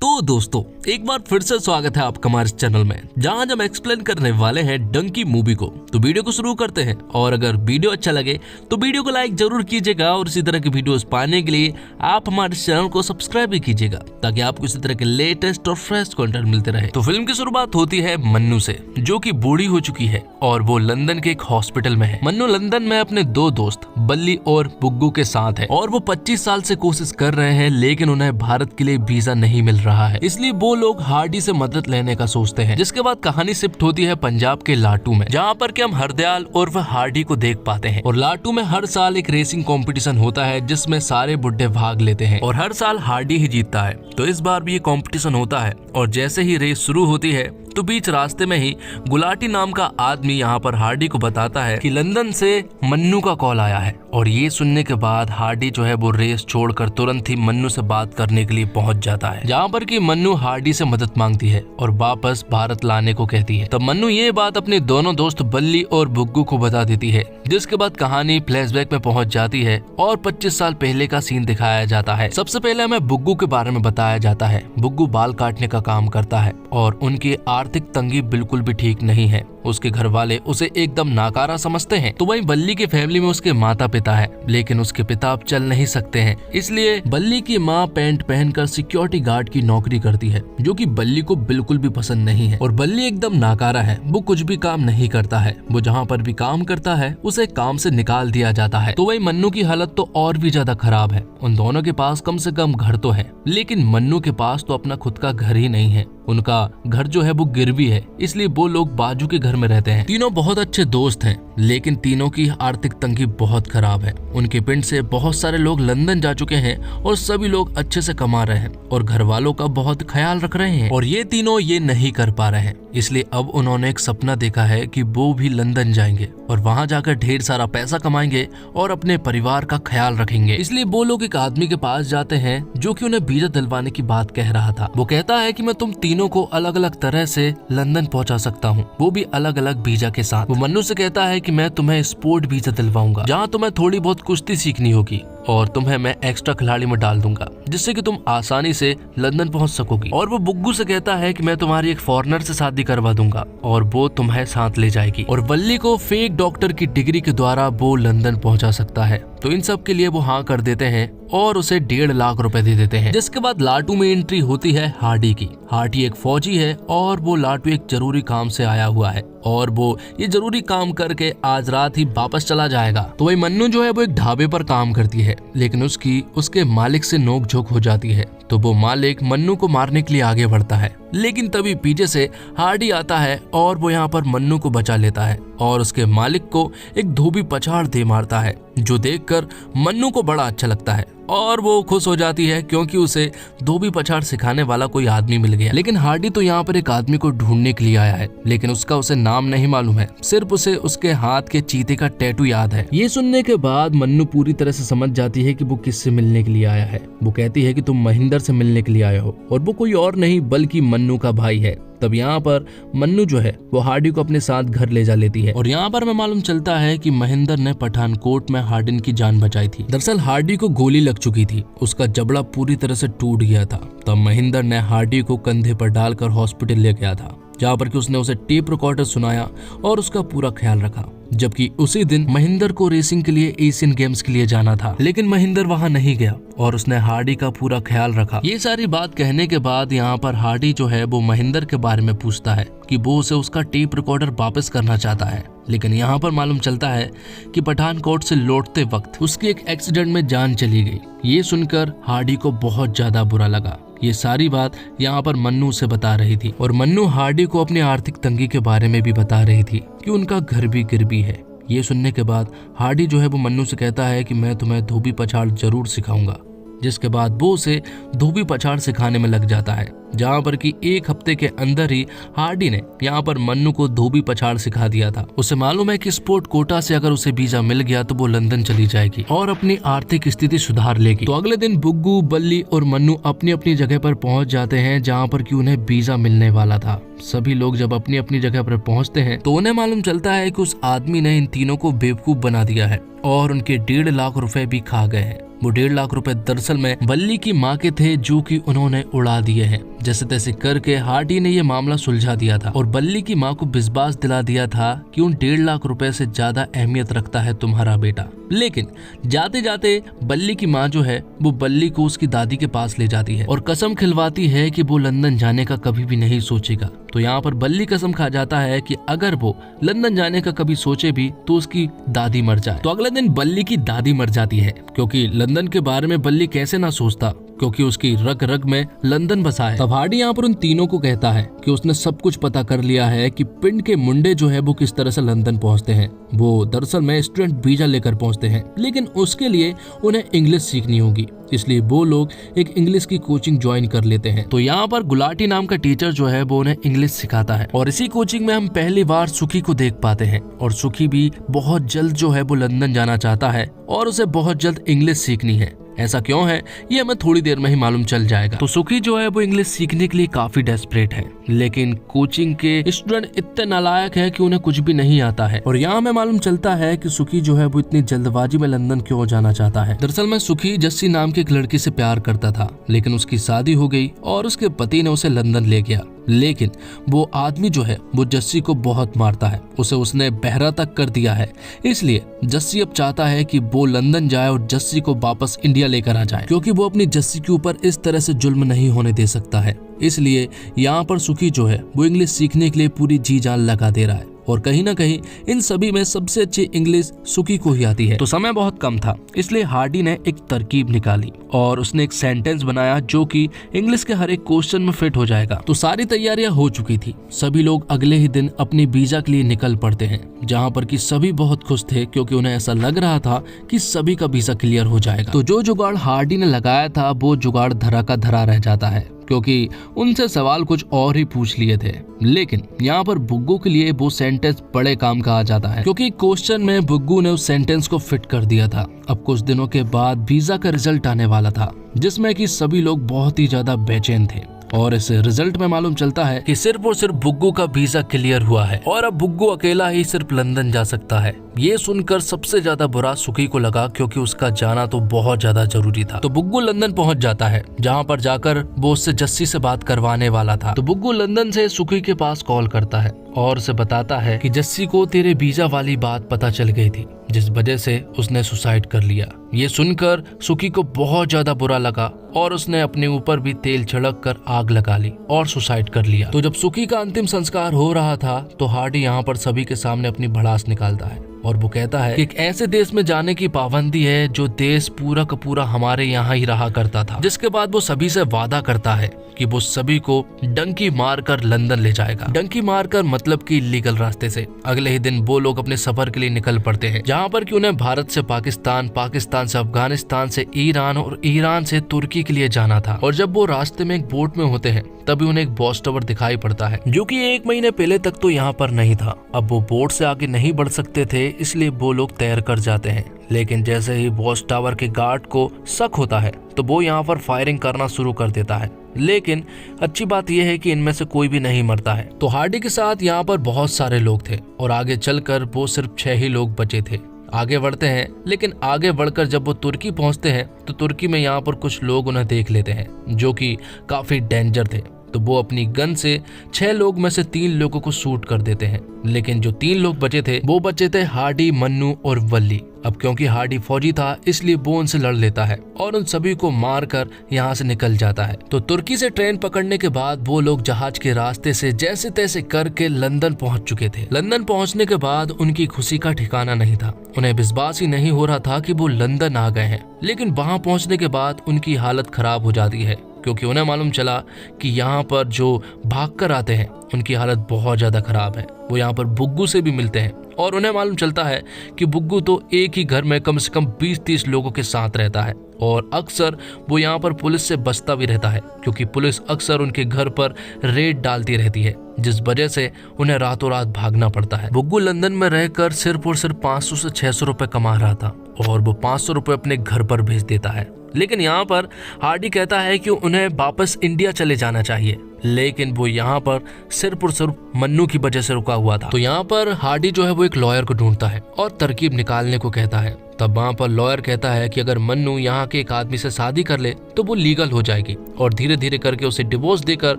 तो दोस्तों एक बार फिर से स्वागत है आपका हमारे चैनल में, जहां हम एक्सप्लेन करने वाले हैं डंकी मूवी को। तो वीडियो को शुरू करते हैं, और अगर वीडियो अच्छा लगे तो वीडियो को लाइक जरूर कीजिएगा, और इसी तरह की वीडियोस पाने के लिए आप हमारे चैनल को सब्सक्राइब भी कीजिएगा, ताकि आपको इसी तरह के लेटेस्ट और फ्रेश कंटेंट मिलते रहे। तो फिल्म की शुरुआत होती है मन्नू से, जो की बूढ़ी हो चुकी है और वो लंदन के एक हॉस्पिटल में है। मन्नू लंदन में अपने दो दोस्त बल्ली और बुग्गू के साथ है, और वो 25 साल से कोशिश कर रहे हैं, लेकिन उन्हें भारत के लिए वीजा नहीं मिल रहा है। इसलिए वो लोग हार्डी से मदद लेने का सोचते हैं। जिसके बाद कहानी शिफ्ट होती है पंजाब के लाटू में, जहाँ पर कि हम हरदयाल और वह हार्डी को देख पाते हैं। और लाटू में हर साल एक रेसिंग कंपटीशन होता है, जिसमें सारे बुड्ढे भाग लेते हैं, और हर साल हार्डी ही जीतता है। तो इस बार भी ये कंपटीशन होता है, और जैसे ही रेस शुरू होती है तो बीच रास्ते में ही गुलाटी नाम का आदमी यहाँ पर हार्डी को बताता है कि लंदन से मन्नू का कॉल आया है। और ये सुनने के बाद हार्डी जो है वो रेस छोड़कर तुरंत ही मन्नू से बात करने के लिए पहुंच जाता है, जहाँ पर कि मन्नू हार्डी से मदद मांगती है और वापस भारत लाने को कहती है। तब मन्नू ये बात अपने दोनों दोस्त बल्ली और बुग्गू को बता देती है, जिसके बाद कहानी फ्लैशबैक में पहुंच जाती है और 25 साल पहले का सीन दिखाया जाता है। सबसे पहले हमें बुग्गू के बारे में बताया जाता है। बुग्गू बाल काटने का काम करता है, और उनकी आर्थिक तंगी बिल्कुल भी ठीक नहीं है। उसके घर वाले उसे एकदम नाकारा समझते हैं। तो वहीं बल्ली की फैमिली में उसके माता पिता है, लेकिन उसके पिता अब चल नहीं सकते हैं। इसलिए बल्ली की माँ पैंट पहनकर सिक्योरिटी गार्ड की नौकरी करती है, जो कि बल्ली को बिल्कुल भी पसंद नहीं है। और बल्ली एकदम नाकारा है, वो कुछ भी काम नहीं करता है। वो जहाँ पर भी काम करता है उसे काम से निकाल दिया जाता है। तो वही मन्नू की हालत तो और भी ज्यादा खराब है। उन दोनों के पास कम से कम घर तो है, लेकिन मन्नू के पास तो अपना खुद का घर ही नहीं है। उनका घर जो है वो गिरवी है, इसलिए वो लोग बाजू के घर में रहते हैं। तीनों बहुत अच्छे दोस्त हैं, लेकिन तीनों की आर्थिक तंगी बहुत खराब है। उनके पिंड से बहुत सारे लोग लंदन जा चुके हैं, और सभी लोग अच्छे से कमा रहे हैं और घर वालों का बहुत ख्याल रख रहे हैं, और ये तीनों ये नहीं कर पा रहे हैं। इसलिए अब उन्होंने एक सपना देखा है कि वो भी लंदन जाएंगे और वहां जाकर ढेर सारा पैसा कमाएंगे और अपने परिवार का ख्याल रखेंगे। इसलिए वो लोग एक आदमी के पास जाते हैं, जो कि उन्हें वीजा दिलवाने की बात कह रहा था। वो कहता है कि मैं तुम तीनों को अलग अलग तरह से लंदन पहुंचा सकता हूँ, वो भी अलग अलग वीजा के साथ। वो मन्नू से कहता है कि मैं तुम्हें स्पोर्ट वीजा दिलवाऊंगा, जहाँ तुम्हें थोड़ी बहुत कुश्ती सीखनी होगी, और तुम्हें मैं एक्स्ट्रा खिलाड़ी में डाल दूंगा, जिससे कि तुम आसानी से लंदन पहुंच सकोगी। और वो बुग्गू से कहता है कि मैं तुम्हारी एक फॉरेनर से शादी करवा दूंगा, और वो तुम्हें साथ ले जाएगी। और बल्ली को फेक डॉक्टर की डिग्री के द्वारा वो लंदन पहुंचा सकता है। तो इन सब के लिए वो हाँ कर देते हैं और उसे 1.5 लाख रुपए दे देते हैं। जिसके बाद लाटू में एंट्री होती है हार्डी की। हार्डी एक फौजी है, और वो लाटू एक जरूरी काम से आया हुआ है, और वो ये जरूरी काम करके आज रात ही वापस चला जाएगा। तो वही मन्नू जो है वो एक ढाबे पर काम करती है, लेकिन उसके मालिक से नोकझोंक हो जाती है। तो वो मालिक मन्नू को मारने के लिए आगे बढ़ता है, लेकिन तभी पीछे से हार्डी आता है और वो यहाँ पर मन्नू को बचा लेता है, और उसके मालिक को एक धोबी पछाड़ दे मारता है, जो देखकर मन्नू को बड़ा अच्छा लगता है, और वो खुश हो जाती है क्योंकि उसे धोबी पछाड़ सिखाने वाला कोई आदमी मिल गया। लेकिन हार्डी तो यहाँ पर एक आदमी को ढूंढने के लिए आया है, लेकिन उसका उसे नाम नहीं मालूम है, सिर्फ उसे उसके हाथ के चीते का टैटू याद है। ये सुनने के बाद मन्नू पूरी तरह से समझ जाती है कि वो किससे मिलने के लिए आया है। वो कहती है कि तुम महेंद्र से मिलने के लिए आए हो, और वो कोई और नहीं बल्कि मन्नू का भाई है। तब यहाँ पर मन्नू जो है वो हार्डी को अपने साथ घर ले जा लेती है, और यहाँ पर हमें मालूम चलता है कि महेंद्र ने पठानकोट में हार्डिन की जान बचाई थी। दरअसल हार्डी को गोली लग चुकी थी, उसका जबड़ा पूरी तरह से टूट गया था। तब महेंद्र ने हार्डी को कंधे पर डालकर हॉस्पिटल ले गया था, जहाँ पर कि उसने उसे टेप रिकॉर्डर सुनाया और उसका पूरा ख्याल रखा। जबकि उसी दिन महेंद्र को रेसिंग के लिए एशियन गेम्स के लिए जाना था, लेकिन महेंद्र वहां नहीं गया, और उसने हार्डी का पूरा ख्याल रखा। ये सारी बात कहने के बाद यहाँ पर हार्डी जो है वो महेंद्र के बारे में पूछता है कि वो उसे उसका टेप रिकॉर्डर वापस करना चाहता है। लेकिन यहाँ पर मालूम चलता है कि पठानकोट से लौटते वक्त उसकी एक एक्सीडेंट में जान चली गई। ये सुनकर हार्डी को बहुत ज्यादा बुरा लगा। ये सारी बात यहाँ पर मन्नू से बता रही थी, और मन्नू हार्डी को अपनी आर्थिक तंगी के बारे में भी बता रही थी कि उनका घर भी गिरवी है। ये सुनने के बाद हार्डी जो है वो मन्नू से कहता है कि मैं तुम्हें धोबी पछाड़ जरूर सिखाऊंगा। जिसके बाद वो उसे धोबी पछाड़ सिखाने में लग जाता है, जहाँ पर कि एक हफ्ते के अंदर ही हार्डी ने यहाँ पर मन्नू को धोबी पछाड़ सिखा दिया था। उसे मालूम है कि स्पोर्ट कोटा से अगर उसे वीजा मिल गया तो वो लंदन चली जाएगी और अपनी आर्थिक स्थिति सुधार लेगी। तो अगले दिन बुग्गू, बल्ली और मन्नू अपनी अपनी जगह पर पहुंच जाते हैं, जहाँ पर कि उन्हें वीजा मिलने वाला था। सभी लोग जब अपनी अपनी जगह पर पहुंचते हैं तो उन्हें मालूम चलता है कि उस आदमी ने इन तीनों को बेवकूफ बना दिया है और उनके 1.5 लाख रुपए भी खा गए हैं। वो 1.5 लाख रुपए दरअसल में बल्ली की माँ के थे, जो कि उन्होंने उड़ा दिए हैं। जैसे तैसे करके हार्डी ने ये मामला सुलझा दिया था और बल्ली की माँ को विश्वास दिला दिया था कि उन 1.5 लाख रुपए से ज्यादा अहमियत रखता है तुम्हारा बेटा। लेकिन जाते जाते बल्ली की माँ जो है वो बल्ली को उसकी दादी के पास ले जाती है और कसम खिलवाती है कि वो लंदन जाने का कभी भी नहीं सोचेगा। तो यहाँ पर बल्ली कसम खा जाता है कि अगर वो लंदन जाने का कभी सोचे भी तो उसकी दादी मर जाए। तो अगले दिन बल्ली की दादी मर जाती है, क्योंकि लंदन के बारे में बल्ली कैसे ना सोचता, क्योंकि उसकी रग रग में लंदन बसा है। तब हार्डी यहाँ पर उन तीनों को कहता है कि उसने सब कुछ पता कर लिया है कि पिंड के मुंडे जो है वो किस तरह से लंदन पहुंचते हैं। वो दरअसल में स्टूडेंट वीजा लेकर पहुंचते हैं, लेकिन उसके लिए उन्हें इंग्लिश सीखनी होगी, इसलिए वो लोग एक इंग्लिश की कोचिंग ज्वाइन कर लेते हैं। तो यहाँ पर गुलाटी नाम का टीचर जो है वो उन्हें इंग्लिश सिखाता है और इसी कोचिंग में हम पहली बार सुखी को देख पाते हैं। और सुखी भी बहुत जल्द जो है वो लंदन जाना चाहता है और उसे बहुत जल्द इंग्लिश सीखनी है। ऐसा क्यों है ये हमें थोड़ी देर में ही मालूम चल जाएगा। तो सुखी जो है वो इंग्लिश सीखने के लिए काफी डेस्परेट है, लेकिन कोचिंग के स्टूडेंट इतने नालायक है कि उन्हें कुछ भी नहीं आता है। और यहाँ हमें मालूम चलता है कि सुखी जो है वो इतनी जल्दबाजी में लंदन क्यों जाना चाहता है। दरअसल में सुखी जस्सी नाम की एक लड़की से प्यार करता था, लेकिन उसकी शादी हो गई और उसके पति ने उसे लंदन ले गया। लेकिन वो आदमी जो है वो जस्सी को बहुत मारता है, उसे उसने बहरा तक कर दिया है। इसलिए जस्सी अब चाहता है कि वो लंदन जाए और जस्सी को वापस इंडिया लेकर आ जाए, क्योंकि वो अपनी जस्सी के ऊपर इस तरह से जुल्म नहीं होने दे सकता है। इसलिए यहाँ पर सुखी जो है वो इंग्लिश सीखने के लिए पूरी जी जान लगा दे रहा है और कहीं ना कहीं इन सभी में सबसे अच्छी इंग्लिश सुखी को ही आती है। तो समय बहुत कम था, इसलिए हार्डी ने एक तरकीब निकाली और उसने एक सेंटेंस बनाया जो कि इंग्लिश के हर एक क्वेश्चन में फिट हो जाएगा। तो सारी तैयारियां हो चुकी थी, सभी लोग अगले ही दिन अपनी वीजा के लिए निकल पड़ते हैं, जहाँ पर कि सभी बहुत खुश थे, क्योंकि उन्हें ऐसा लग रहा था कि सभी का वीजा क्लियर हो जाएगा। तो जो जुगाड़ हार्डी ने लगाया था वो जुगाड़ धरा का धरा रह जाता है, क्योंकि उनसे सवाल कुछ और ही पूछ लिए थे। लेकिन यहाँ पर बुग्गू के लिए वो सेंटेंस बड़े काम का आ जाता है, क्योंकि क्वेश्चन में बुग्गू ने उस सेंटेंस को फिट कर दिया था। अब कुछ दिनों के बाद वीजा का रिजल्ट आने वाला था, जिसमें कि सभी लोग बहुत ही ज्यादा बेचैन थे। और इस रिजल्ट में मालूम चलता है कि सिर्फ और सिर्फ बुग्गू का वीजा क्लियर हुआ है और अब बुग्गू अकेला ही सिर्फ लंदन जा सकता है। ये सुनकर सबसे ज्यादा बुरा सुखी को लगा, क्योंकि उसका जाना तो बहुत ज्यादा जरूरी था। तो बुग्गू लंदन पहुंच जाता है, जहां पर जाकर वो उससे जस्सी से बात करवाने वाला था। तो बुग्गू लंदन से सुखी के पास कॉल करता है और उसे बताता है कि जस्सी को तेरे वीजा वाली बात पता चल गई थी, जिस वजह से उसने सुसाइड कर लिया। ये सुनकर सुखी को बहुत ज्यादा बुरा लगा और उसने अपने ऊपर भी तेल छिड़क कर आग लगा ली और सुसाइड कर लिया। तो जब सुखी का अंतिम संस्कार हो रहा था तो हार्डी यहाँ पर सभी के सामने अपनी भड़ास निकालता है और वो कहता है कि एक ऐसे देश में जाने की पाबंदी है जो देश पूरा का पूरा हमारे यहाँ ही रहा करता था। जिसके बाद वो सभी से वादा करता है कि वो सभी को डंकी मारकर लंदन ले जाएगा। डंकी मारकर मतलब कि इलीगल रास्ते से। अगले ही दिन वो लोग अपने सफर के लिए निकल पड़ते हैं, जहाँ पर कि उन्हें भारत से पाकिस्तान, पाकिस्तान से अफगानिस्तान से ईरान और ईरान से तुर्की के लिए जाना था। और जब वो रास्ते में एक बोट में होते हैं तभी उन्हें एक वॉच टावर दिखाई पड़ता है, जो कि 1 महीने पहले तक तो यहाँ पर नहीं था। अब वो बोट से आगे नहीं बढ़ सकते थे, इसलिए वो लोग तैर कर जाते हैं। लेकिन जैसे ही वॉच टावर के गार्ड को शक होता है तो वो यहाँ पर फायरिंग करना शुरू कर देता है। लेकिन अच्छी बात यह है कि इनमें से कोई भी नहीं मरता है। तो हार्डी के साथ यहाँ पर बहुत सारे लोग थे और आगे चलकर वो सिर्फ 6 ही लोग बचे थे। आगे बढ़ते हैं, लेकिन आगे बढ़कर जब वो तुर्की पहुंचते हैं तो तुर्की में यहाँ पर कुछ लोग उन्हें देख लेते हैं, जो कि काफी डेंजर थे। तो वो अपनी गन से 6 लोग में से 3 लोगों को शूट कर देते हैं। लेकिन जो 3 लोग बचे थे वो बचे थे हार्डी, मन्नू और वल्ली। अब क्योंकि हार्डी फौजी था इसलिए वो उनसे लड़ लेता है और उन सभी को मारकर यहाँ से निकल जाता है। तो तुर्की से ट्रेन पकड़ने के बाद वो लोग जहाज के रास्ते से जैसे तैसे करके लंदन पहुंच चुके थे। लंदन पहुंचने के बाद उनकी खुशी का ठिकाना नहीं था। उन्हें विश्वास ही नहीं हो रहा था कि वो लंदन आ गए हैं। लेकिन वहां पहुंचने के बाद उनकी हालत खराब हो जाती है, क्योंकि उन्हें मालूम चला कि यहाँ पर जो भागकर आते हैं उनकी हालत बहुत ज्यादा खराब है। वो यहाँ पर बुग्गू से भी मिलते हैं और उन्हें मालूम चलता है कि बुग्गू तो एक ही घर में कम से कम 20-30 लोगों के साथ रहता है और अक्सर वो यहाँ पर पुलिस से बचता भी रहता है, क्योंकि पुलिस अक्सर उनके घर पर रेड डालती रहती है, जिस वजह से उन्हें रातों रात भागना पड़ता है। बुग्गू लंदन में रहकर सिर्फ और सिर्फ 500 से 600 रुपए कमा रहा था और वो 500 रुपए अपने घर पर भेज देता है। लेकिन यहाँ पर हार्डी कहता है कि उन्हें वापस इंडिया चले जाना चाहिए, लेकिन वो यहाँ पर सिर्फ और सिर्फ मन्नू की वजह से रुका हुआ था। तो यहाँ पर हार्डी जो है वो एक लॉयर को ढूंढता है और तरकीब निकालने को कहता है। तब वहाँ पर लॉयर कहता है कि अगर मन्नू यहाँ के एक आदमी से शादी कर ले तो वो लीगल हो जाएगी और धीरे धीरे करके उसे डिवोर्स देकर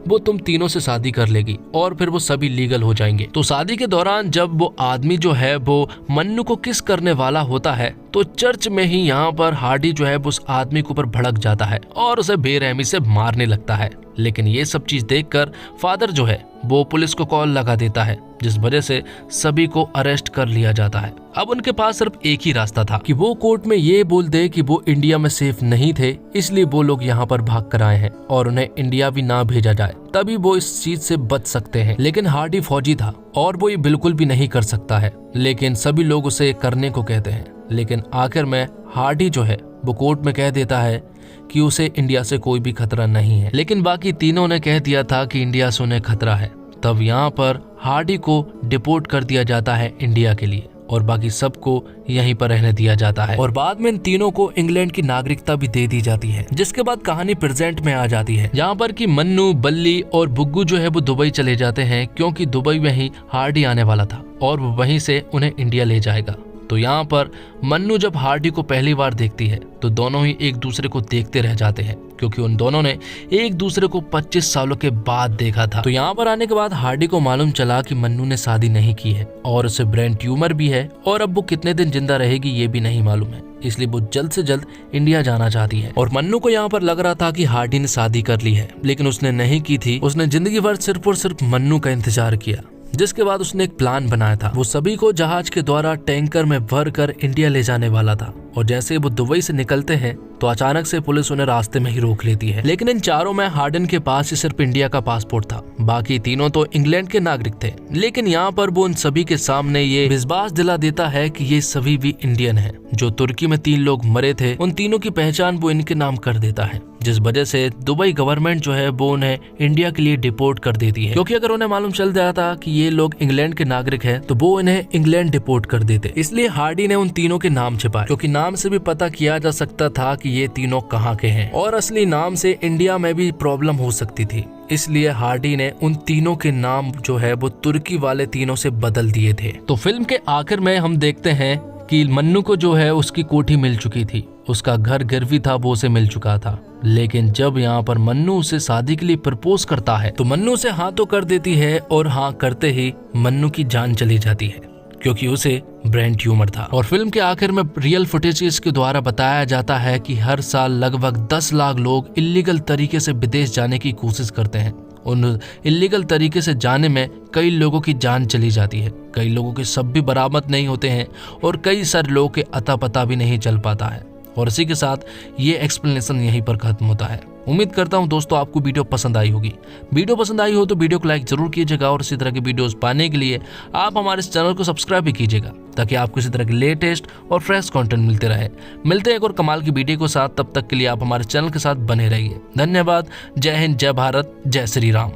वो तुम तीनों से शादी कर लेगी और फिर वो सभी लीगल हो जाएंगे। तो शादी के दौरान जब वो आदमी जो है वो मन्नू को किस करने वाला होता है तो चर्च में ही यहाँ पर हार्डी जो है उस आदमी के ऊपर भड़क जाता है और उसे बेरहमी से मारने लगता है। लेकिन ये सब चीज देखकर फादर जो है वो पुलिस को कॉल लगा देता है, जिस वजह से सभी को अरेस्ट कर लिया जाता है। अब उनके पास सिर्फ एक ही रास्ता था कि वो कोर्ट में ये बोल दे कि वो इंडिया में सेफ नहीं थे, इसलिए वो लोग यहाँ पर भाग कर आए हैं और उन्हें इंडिया भी ना भेजा जाए, तभी वो इस चीज से बच सकते हैं। लेकिन हार्डी फौजी था और वो ये बिल्कुल भी नहीं कर सकता है, लेकिन सभी लोग उसे करने को कहते हैं। लेकिन आखिर में हार्डी जो है वो कोर्ट में कह देता है कि उसे इंडिया से कोई भी खतरा नहीं है, लेकिन बाकी तीनों ने कह दिया था कि इंडिया से उन्हें खतरा है। तब यहाँ पर हार्डी को डिपोर्ट कर दिया जाता है इंडिया के लिए और बाकी सबको यहीं पर रहने दिया जाता है और बाद में इन तीनों को इंग्लैंड की नागरिकता भी दे दी जाती है। जिसके बाद कहानी प्रेजेंट में आ जाती है, जहाँ पर कि मन्नू, बल्ली और बुग्गू जो है वो दुबई चले जाते हैं, क्योंकि दुबई में ही हार्डी आने वाला था और वो वहीं से उन्हें इंडिया ले जाएगा। तो यहाँ पर मन्नू जब हार्डी को पहली बार देखती है तो दोनों ही एक दूसरे को देखते रह जाते हैं, क्योंकि उन दोनों ने एक दूसरे को 25 सालों के बाद देखा था। तो यहाँ पर आने के बाद हार्डी को मालूम चला कि मन्नू ने शादी नहीं की है और उसे ब्रेन ट्यूमर भी है और अब वो कितने दिन जिंदा रहेगी ये भी नहीं मालूम है, इसलिए वो जल्द से जल्द इंडिया जाना चाहती है। और मन्नू को यहाँ पर लग रहा था कि हार्डी ने शादी कर ली है, लेकिन उसने नहीं की थी। उसने जिंदगी भर सिर्फ और सिर्फ मन्नू का इंतजार किया, जिसके बाद उसने एक प्लान बनाया था। वो सभी को जहाज के द्वारा टैंकर में भर कर इंडिया ले जाने वाला था और जैसे वो दुबई से निकलते हैं तो अचानक से पुलिस उन्हें रास्ते में ही रोक लेती है। लेकिन इन चारों में हार्डन के पास ही सिर्फ इंडिया का पासपोर्ट था, बाकी तीनों तो इंग्लैंड के नागरिक थे। लेकिन यहाँ पर वो उन सभी के सामने ये विश्वास दिला देता है कि ये सभी भी इंडियन हैं। जो तुर्की में 3 लोग मरे थे उन तीनों की पहचान वो इनके नाम कर देता है, जिस वजह से दुबई गवर्नमेंट जो है वो उन्हें इंडिया के लिए डिपोर्ट कर देती है, क्योंकि अगर उन्हें मालूम चल जाता कि ये लोग इंग्लैंड के नागरिक हैं तो वो इन्हें इंग्लैंड डिपोर्ट कर देते। इसलिए हार्डी ने उन तीनों के नाम छिपाए, क्योंकि नाम से भी पता किया जा सकता था कि ये तीनों कहाँ के हैं और असली नाम से इंडिया में भी प्रॉब्लम हो सकती थी। इसलिए हार्डी ने उन तीनों के नाम जो है वो तुर्की वाले तीनों से बदल दिए थे। तो फिल्म के आखिर में हम देखते हैं कि मन्नू को जो है उसकी कोठी मिल चुकी थी, उसका घर गिरवी था वो उसे मिल चुका था। लेकिन जब यहाँ पर मन्नू उसे शादी के लिए प्रपोज करता है तो मन्नू उसे हाँ तो कर देती है और हाँ करते ही मन्नू की जान चली जाती है, क्योंकि उसे ब्रेन ट्यूमर था। और फिल्म के आखिर में रियल फुटेजेस के द्वारा बताया जाता है कि हर साल लगभग 10 लाख लोग इलीगल तरीके से विदेश जाने की कोशिश करते हैं। उन इलीगल तरीके से जाने में कई लोगों की जान चली जाती है, कई लोगों के शव भी बरामद नहीं होते हैं और कई सारे लोगों के अता पता भी नहीं चल पाता है। और इसी के साथ ये एक्सप्लेनेशन यहीं पर खत्म होता है। उम्मीद करता हूं दोस्तों आपको वीडियो पसंद आई होगी। वीडियो पसंद आई हो तो वीडियो को लाइक जरूर कीजिएगा और इसी तरह की वीडियोस पाने के लिए आप हमारे इस चैनल को सब्सक्राइब भी कीजिएगा, ताकि आपको इसी तरह के लेटेस्ट और फ्रेश कंटेंट मिलते रहे। मिलते हैं एक और कमाल की वीडियो के साथ, तब तक के लिए आप हमारे चैनल के साथ बने रहिए। धन्यवाद। जय हिंद, जय भारत, जय श्री राम।